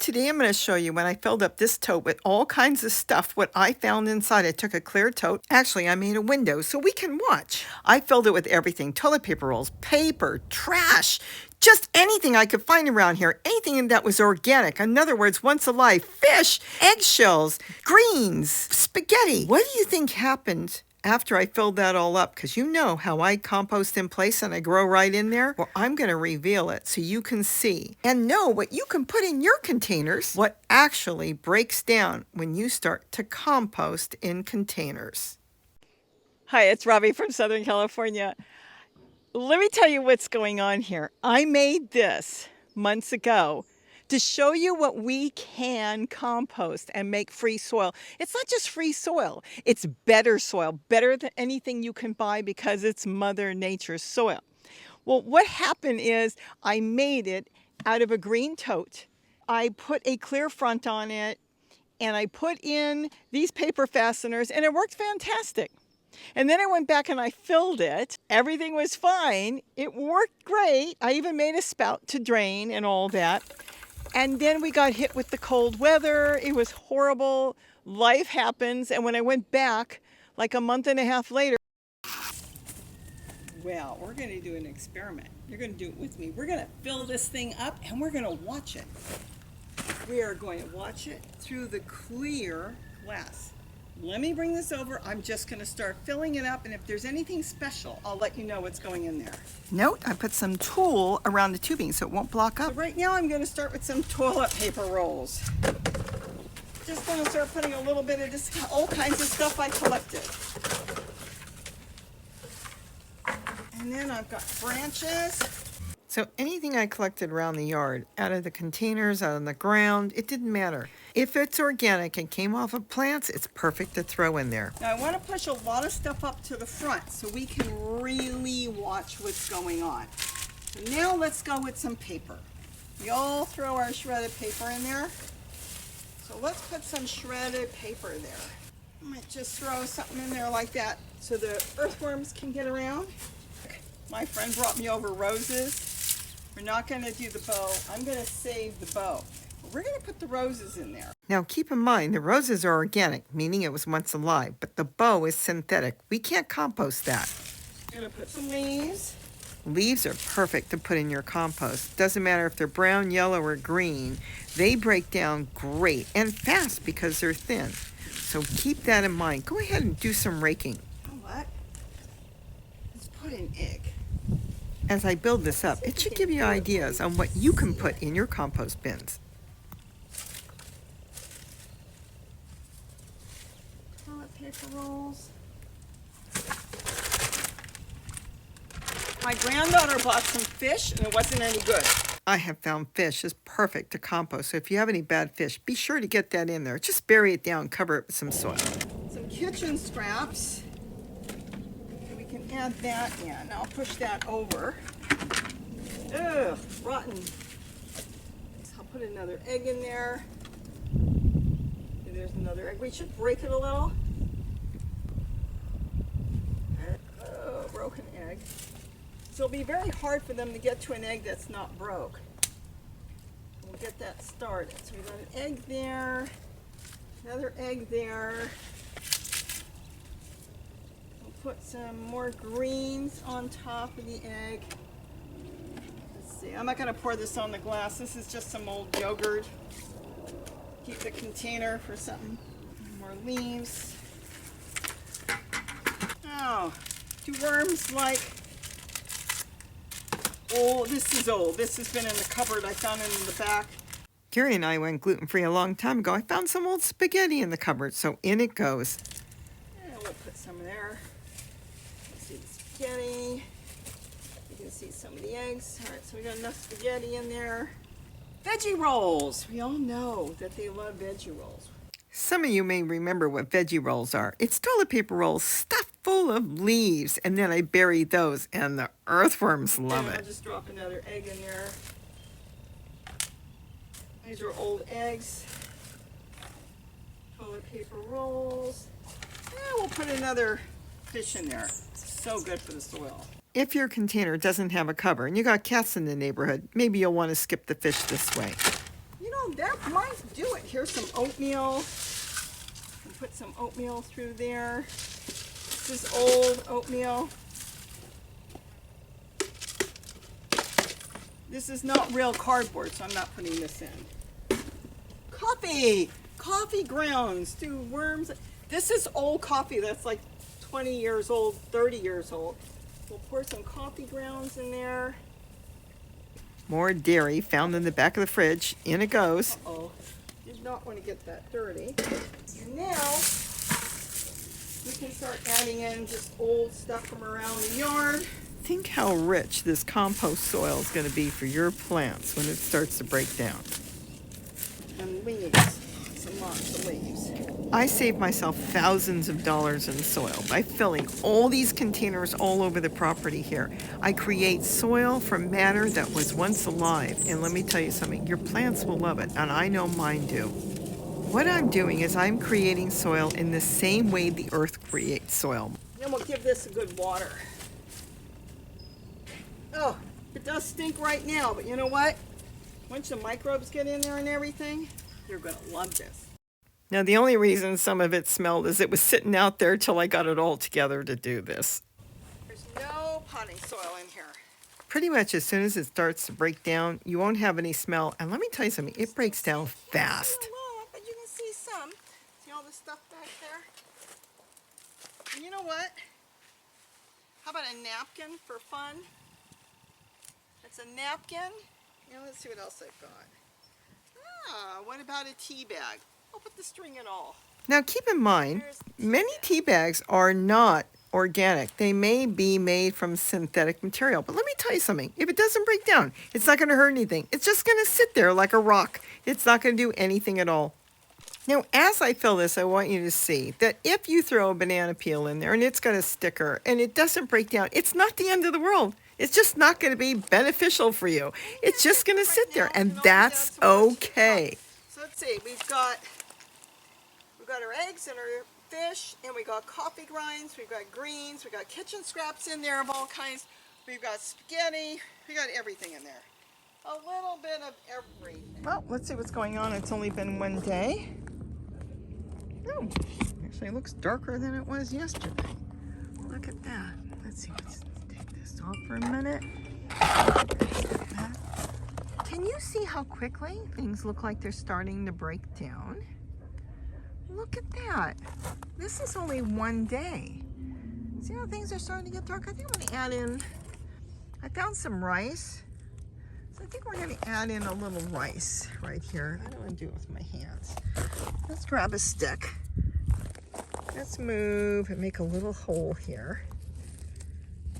Today I'm going to show you when I filled up this tote with all kinds of stuff, what I found inside. I took a clear tote. Actually, I made a window so we can watch. I filled it with everything: toilet paper rolls, paper, trash, just anything I could find around here. Anything that was organic. In other words, once alive. Fish, eggshells, greens, spaghetti. What do you think happened after I filled that all up? Because you know how I compost in place and I grow right in there. Well, I'm going to reveal it so you can see and know what you can put in your containers, what actually breaks down when you start to compost in containers. Hi, it's Robbie from Southern California. Let me tell you what's going on here. I made this months ago to show you what we can compost and make free soil. It's not just free soil, it's better soil, better than anything you can buy because it's Mother Nature's soil. Well, what happened is I made it out of a green tote. I put a clear front on it and I put in these paper fasteners and it worked fantastic. And then I went back and I filled it. Everything was fine. It worked great. I even made a spout to drain and all that. And then we got hit with the cold weather. It was horrible. Life happens. And when I went back, like a month and a half later, well, we're going to do an experiment. You're going to do it with me. We're going to fill this thing up and we're going to watch it. We are going to watch it through the clear glass. Let me bring this over. I'm just going to start filling it up, and if there's anything special, I'll let you know what's going in there. Note, I put some tulle around the tubing so it won't block up. So right now I'm going to start with some toilet paper rolls. Just going to start putting a little bit of this, all kinds of stuff I collected. And then I've got branches. So anything I collected around the yard, out of the containers, out on the ground, it didn't matter. If it's organic and came off of plants, it's perfect to throw in there. Now I want to push a lot of stuff up to the front so we can really watch what's going on. So now let's go with some paper. We all throw our shredded paper in there. So let's put some shredded paper there. I might just throw something in there like that so the earthworms can get around. My friend brought me over roses. We're not going to do the bow. I'm going to save the bow. But we're going to put the roses in there. Now keep in mind, the roses are organic, meaning it was once alive, but the bow is synthetic. We can't compost that. I'm going to put some leaves. Leaves are perfect to put in your compost. Doesn't matter if they're brown, yellow, or green. They break down great and fast because they're thin. So keep that in mind. Go ahead and do some raking. You know what? Let's put an egg. As I build this up, it should give you ideas on what you can put in your compost bins. Toilet paper rolls. My granddaughter bought some fish and it wasn't any good. I have found fish is perfect to compost, so if you have any bad fish, be sure to get that in there. Just bury it down, cover it with some soil. Some kitchen scraps. Can add that in. I'll push that over. Ugh, rotten. So I'll put another egg in there. And there's another egg. We should break it a little. Oh, broken egg. So it'll be very hard for them to get to an egg that's not broke. We'll get that started. So we've got an egg there, another egg there. Put some more greens on top of the egg. Let's see, I'm not going to pour this on the glass. This is just some old yogurt. Keep the container for something. More leaves. Oh, do worms like... Oh, this is old. This has been in the cupboard. I found it in the back. Gary and I went gluten-free a long time ago. I found some old spaghetti in the cupboard, so in it goes. Yeah, we'll put some there. See the spaghetti. You can see some of the eggs. All right, so we got enough spaghetti in there. Veggie rolls. We all know that they love veggie rolls. Some of you may remember what veggie rolls are. It's toilet paper rolls stuffed full of leaves, and then I bury those, and the earthworms love it. I'll just drop another egg in there. These are old eggs. Toilet paper rolls. And we'll put another fish in there. So good for the soil. If your container doesn't have a cover and you got cats in the neighborhood, maybe you'll want to skip the fish this way. You know, Well, that might do it. Here's some oatmeal. And put some oatmeal through there. This is old oatmeal. This is not real cardboard, so I'm not putting this in. Coffee! Coffee grounds do worms. This is old coffee that's like 20 years old, 30 years old. We'll pour some coffee grounds in there. More dairy found in the back of the fridge. In it goes. Uh-oh. Did not want to get that dirty. And now we can start adding in just old stuff from around the yard. Think how rich this compost soil is going to be for your plants when it starts to break down. And leaves. Some lots of leaves. I saved myself thousands of dollars in soil by filling all these containers all over the property here. I create soil from matter that was once alive. And let me tell you something, your plants will love it, and I know mine do. What I'm doing is I'm creating soil in the same way the earth creates soil. Then we'll give this a good water. Oh, it does stink right now, but you know what? Once the microbes get in there and everything, you're going to love this. Now, the only reason some of it smelled is it was sitting out there till I got it all together to do this. There's no potting soil in here. Pretty much as soon as it starts to break down, you won't have any smell. And let me tell you something, it breaks down fast. But you can see some. See all the stuff back there? And you know what? How about a napkin for fun? It's a napkin. Let's see what else I've got. What about a tea bag? I'll put the string in all. Now keep in mind, many tea bags are not organic. They may be made from synthetic material. But let me tell you something. If it doesn't break down, it's not going to hurt anything. It's just going to sit there like a rock. It's not going to do anything at all. Now, as I fill this, I want you to see that if you throw a banana peel in there and it's got a sticker and it doesn't break down, it's not the end of the world. It's just not going to be beneficial for you. It's just going to sit there, and that's okay. So let's see, we've got our eggs and our fish, and we got coffee grinds, we've got greens, we've got kitchen scraps in there of all kinds, we've got spaghetti, we got everything in there. A little bit of everything. Well, let's see what's going on. It's only been one day. Oh, actually it looks darker than it was yesterday. Look at that. Let's see, let's take this off for a minute. Can you see how quickly things look like they're starting to break down? Look at that. This is only one day. See how things are starting to get dark? I think I'm going to add in, I found some rice. So I think we're going to add in a little rice right here. I don't want to do it with my hands. Let's grab a stick. Let's move and make a little hole here.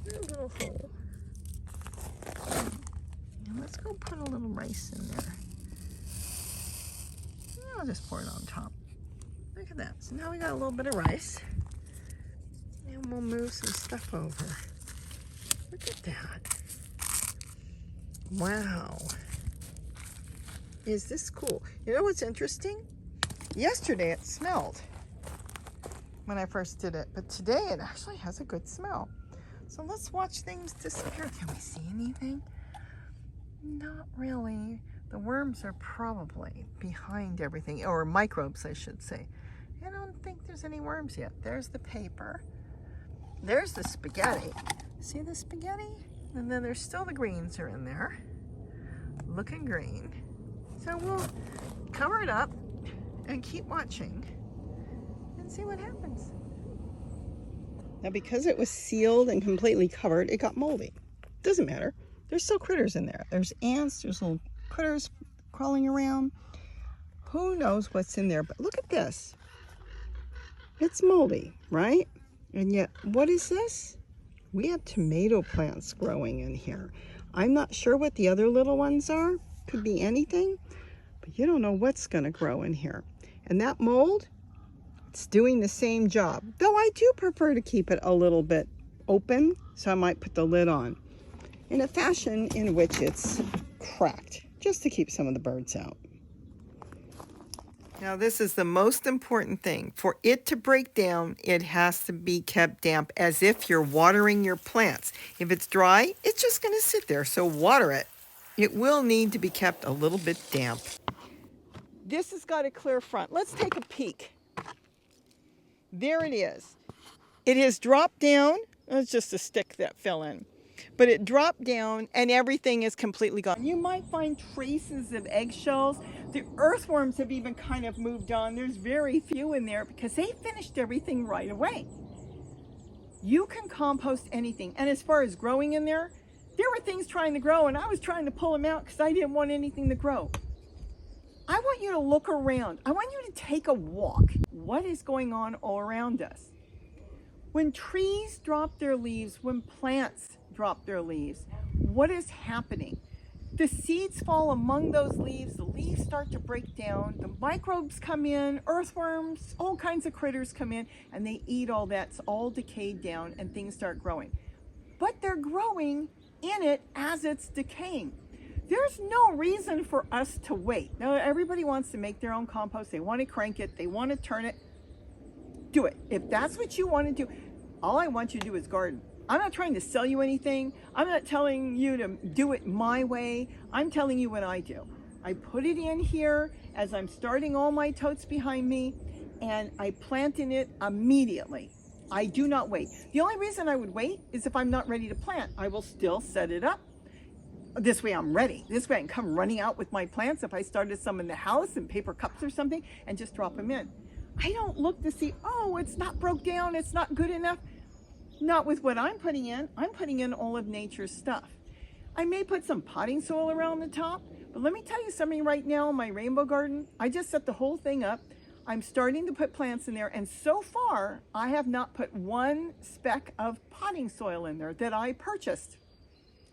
A little hole. And let's go put a little rice in there. I'll just pour it on top. Look at that. So now we got a little bit of rice. And we'll move some stuff over. Look at that. Wow. Is this cool? You know what's interesting? Yesterday it smelled when I first did it, but today it actually has a good smell. So let's watch things disappear. Can we see anything? Not really. The worms are probably behind everything, or microbes, I should say. I don't think there's any worms yet. There's the paper. There's the spaghetti. See the spaghetti? And then there's still the greens are in there, looking green. So we'll cover it up and keep watching and see what happens. Now, because it was sealed and completely covered, it got moldy. Doesn't matter. There's still critters in there. There's ants, there's little critters crawling around. Who knows what's in there? But look at this. It's moldy, right? And yet, what is this? We have tomato plants growing in here. I'm not sure what the other little ones are. Could be anything, but you don't know what's going to grow in here. And that mold, it's doing the same job. Though I do prefer to keep it a little bit open, so I might put the lid on in a fashion in which it's cracked, just to keep some of the birds out. Now, this is the most important thing. For it to break down, it has to be kept damp, as if you're watering your plants. If it's dry, it's just going to sit there, so water it. It will need to be kept a little bit damp. This has got a clear front. Let's take a peek. There it is. It has dropped down. It's just a stick that fell in. But it dropped down and everything is completely gone. You might find traces of eggshells. The earthworms have even kind of moved on. There's very few in there because they finished everything right away. You can compost anything. And as far as growing in there were things trying to grow and I was trying to pull them out because I didn't want anything to grow. I want you to look around. I want you to take a walk. What is going on all around us? When trees drop their leaves, when plants drop their leaves, what is happening? The seeds fall among those leaves, the leaves start to break down, the microbes come in, earthworms, all kinds of critters come in, and they eat all that. It's all decayed down and things start growing. But they're growing in it as it's decaying. There's no reason for us to wait. Now, everybody wants to make their own compost. They want to crank it. They want to turn it. Do it. If that's what you want to do, all I want you to do is garden. I'm not trying to sell you anything. I'm not telling you to do it my way. I'm telling you what I do. I put it in here as I'm starting all my totes behind me, and I plant in it immediately. I do not wait. The only reason I would wait is if I'm not ready to plant. I will still set it up. This way I'm ready. This way I can come running out with my plants if I started some in the house in paper cups or something and just drop them in. I don't look to see, oh, it's not broke down, it's not good enough. Not with what I'm putting in. I'm putting in all of nature's stuff. I may put some potting soil around the top, but let me tell you something right now in my rainbow garden. I just set the whole thing up. I'm starting to put plants in there, and so far I have not put one speck of potting soil in there that I purchased.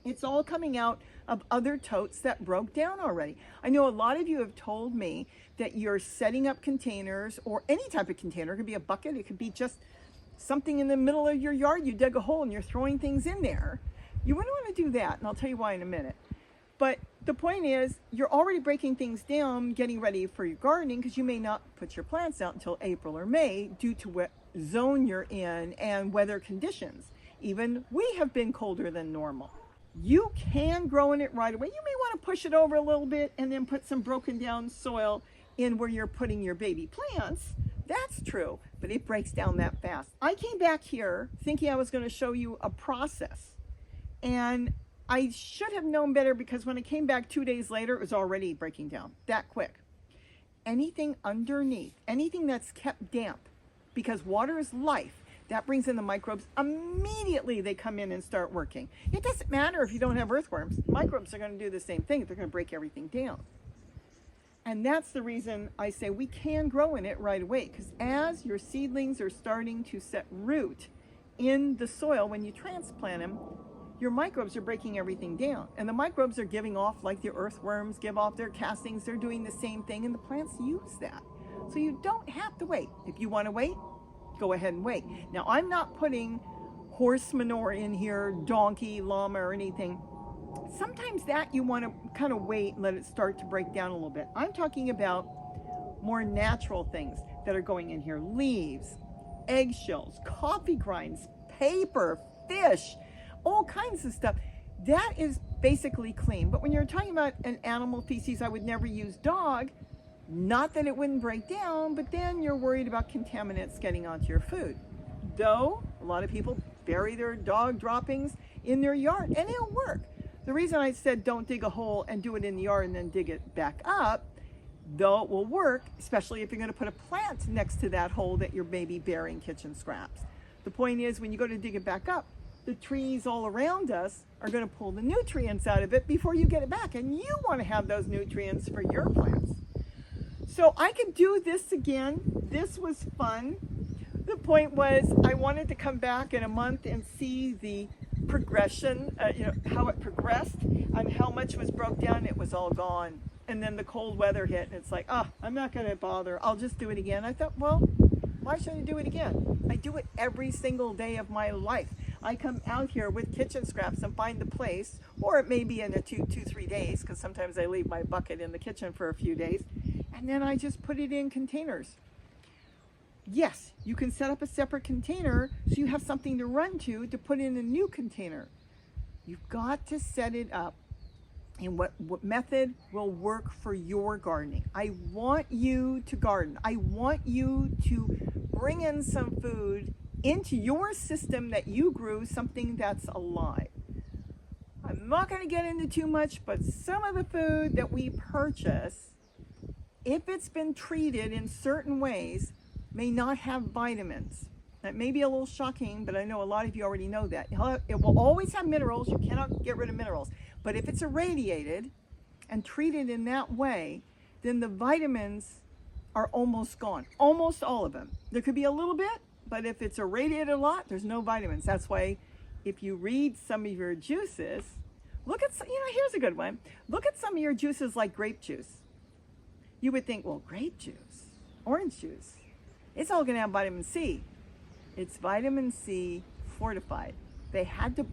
It's all coming out of other totes that broke down already. I know a lot of you have told me that you're setting up containers, or any type of container. It could be a bucket, it could be just something in the middle of your yard. You dug a hole and you're throwing things in there. You wouldn't want to do that, and I'll tell you why in a minute. But the point is, you're already breaking things down, getting ready for your gardening, because you may not put your plants out until April or May due to what zone you're in and weather conditions. Even we have been colder than normal. You can grow in it right away. You may want to push it over a little bit and then put some broken down soil in where you're putting your baby plants. That's true, but it breaks down that fast. I came back here thinking I was going to show you a process, and I should have known better, because when I came back 2 days later, it was already breaking down that quick. Anything underneath, anything that's kept damp, because water is life, that brings in the microbes. Immediately they come in and start working. It doesn't matter if you don't have earthworms. Microbes are going to do the same thing. They're going to break everything down. And that's the reason I say we can grow in it right away, because as your seedlings are starting to set root in the soil, when you transplant them, your microbes are breaking everything down. And the microbes are giving off, like the earthworms give off their castings, they're doing the same thing, and the plants use that. So you don't have to wait. If you want to wait, go ahead and wait. Now, I'm not putting horse manure in here, donkey, llama, or anything. Sometimes that you want to kind of wait and let it start to break down a little bit. I'm talking about more natural things that are going in here. Leaves, eggshells, coffee grinds, paper, fish, all kinds of stuff. That is basically clean. But when you're talking about an animal feces, I would never use dog. Not that it wouldn't break down, but then you're worried about contaminants getting onto your food. Though a lot of people bury their dog droppings in their yard, and it'll work. The reason I said don't dig a hole and do it in the yard and then dig it back up, though it will work, especially if you're going to put a plant next to that hole that you're maybe burying kitchen scraps. The point is, when you go to dig it back up, the trees all around us are going to pull the nutrients out of it before you get it back, and you want to have those nutrients for your plants. So I could do this again. This was fun. The point was, I wanted to come back in a month and see the progression, how it progressed and how much was broke down. It was all gone. And then the cold weather hit, and it's like, I'm not going to bother. I'll just do it again. I thought, well, why should I do it again? I do it every single day of my life. I come out here with kitchen scraps and find the place, or it may be in 3 days, because sometimes I leave my bucket in the kitchen for a few days, and then I just put it in containers. Yes, you can set up a separate container so you have something to run to put in a new container. You've got to set it up and what method will work for your gardening. I want you to garden. I want you to bring in some food into your system that you grew, something that's alive. I'm not going to get into too much, but some of the food that we purchase, if it's been treated in certain ways, may not have vitamins. That may be a little shocking, but I know a lot of you already know that. It will always have minerals. You cannot get rid of minerals. But if it's irradiated and treated in that way, then the vitamins are almost gone. Almost all of them. There could be a little bit, but if it's irradiated a lot, there's no vitamins. That's why if you read some of your juices, look at, here's a good one. Look at some of your juices like grape juice. You would think, well, grape juice, orange juice, it's all going to have vitamin C. It's vitamin C fortified. They had to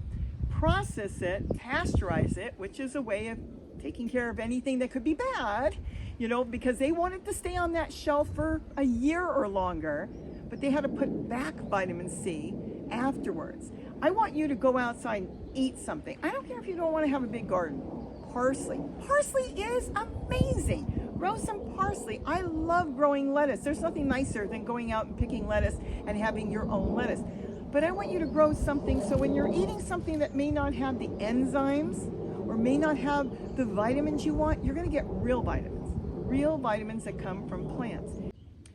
process it, pasteurize it, which is a way of taking care of anything that could be bad, because they wanted to stay on that shelf for a year or longer, but they had to put back vitamin C afterwards. I want you to go outside and eat something. I don't care if you don't want to have a big garden. Parsley. Parsley is amazing. Grow some parsley. I love growing lettuce. There's nothing nicer than going out and picking lettuce and having your own lettuce. But I want you to grow something so when you're eating something that may not have the enzymes or may not have the vitamins you want, you're going to get real vitamins that come from plants.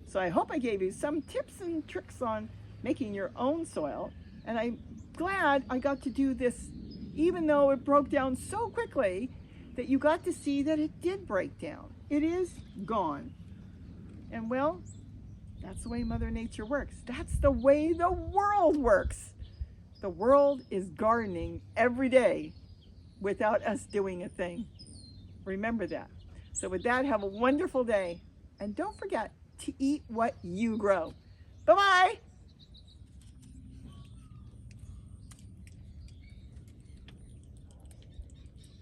So I hope I gave you some tips and tricks on making your own soil. And I'm glad I got to do this, even though it broke down so quickly, that you got to see that it did break down. It is gone. And well, that's the way Mother Nature works. That's the way the world works. The world is gardening every day without us doing a thing. Remember that. So with that, have a wonderful day. And don't forget to eat what you grow. Bye-bye.